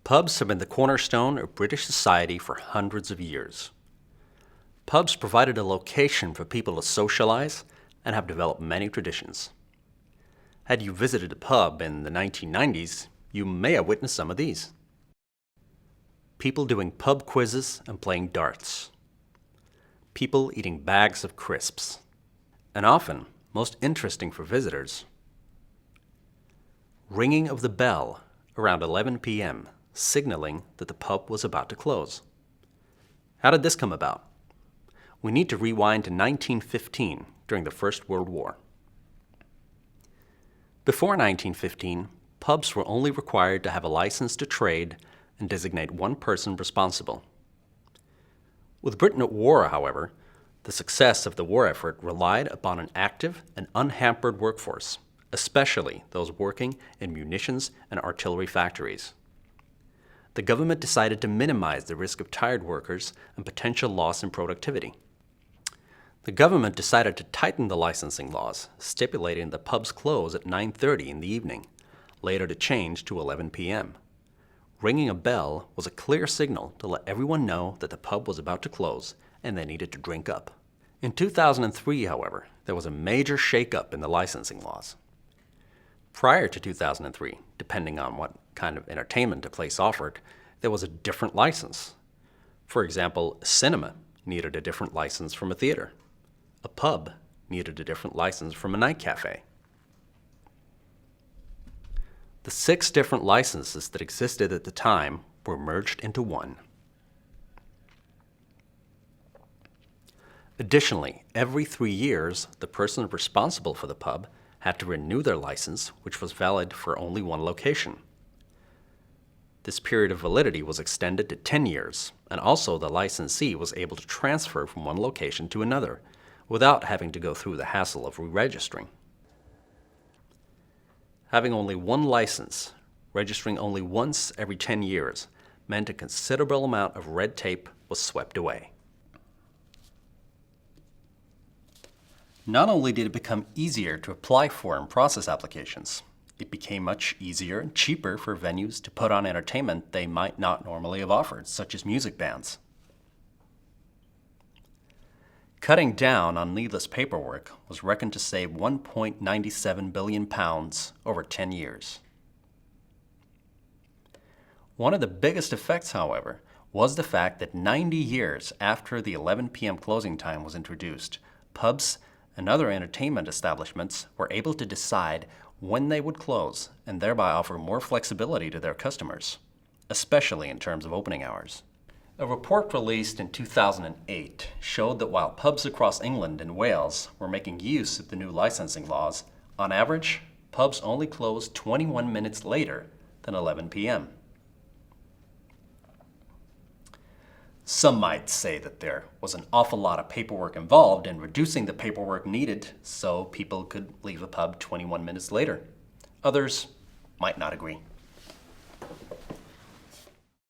Pubs have been the cornerstone of British society for hundreds of years. Pubs provided a location for people to socialize and have developed many traditions. Had you visited a pub in the 1990s, you may have witnessed some of these. People doing pub quizzes and playing darts. People eating bags of crisps. And often, most interesting for visitors, ringing of the bell around 11 p.m., signaling that the pub was about to close. How did this come about? We need to rewind to 1915 during the First World War. Before 1915, pubs were only required to have a license to trade and designate one person responsible. With Britain at war, however, the success of the war effort relied upon an active and unhampered workforce, especially those working in munitions and artillery factories. The government decided to minimize the risk of tired workers and potential loss in productivity. The government decided to tighten the licensing laws, stipulating that pubs close at 9:30 in the evening, later to change to 11 p.m. Ringing a bell was a clear signal to let everyone know that the pub was about to close and they needed to drink up. In 2003, however, there was a major shake-up in the licensing laws. Prior to 2003, depending on what kind of entertainment a place offered, there was a different license. For example, a cinema needed a different license from a theater. A pub needed a different license from a night cafe. The 6 different licenses that existed at the time were merged into one. Additionally, every 3 years, the person responsible for the pub had to renew their license, which was valid for only one location. This period of validity was extended to 10 years, and also the licensee was able to transfer from one location to another without having to go through the hassle of re-registering. Having only one license, registering only once every 10 years, meant a considerable amount of red tape was swept away. Not only did it become easier to apply for and process applications, it became much easier and cheaper for venues to put on entertainment they might not normally have offered, such as music bands. Cutting down on needless paperwork was reckoned to save £1.97 billion over 10 years. One of the biggest effects, however, was the fact that 90 years after the 11 p.m. closing time was introduced, pubs and other entertainment establishments were able to decide when they would close and thereby offer more flexibility to their customers, especially in terms of opening hours. A report released in 2008 showed that while pubs across England and Wales were making use of the new licensing laws, on average, pubs only closed 21 minutes later than 11 p.m. Some might say that there was an awful lot of paperwork involved in reducing the paperwork needed so people could leave a pub 21 minutes later. Others might not agree.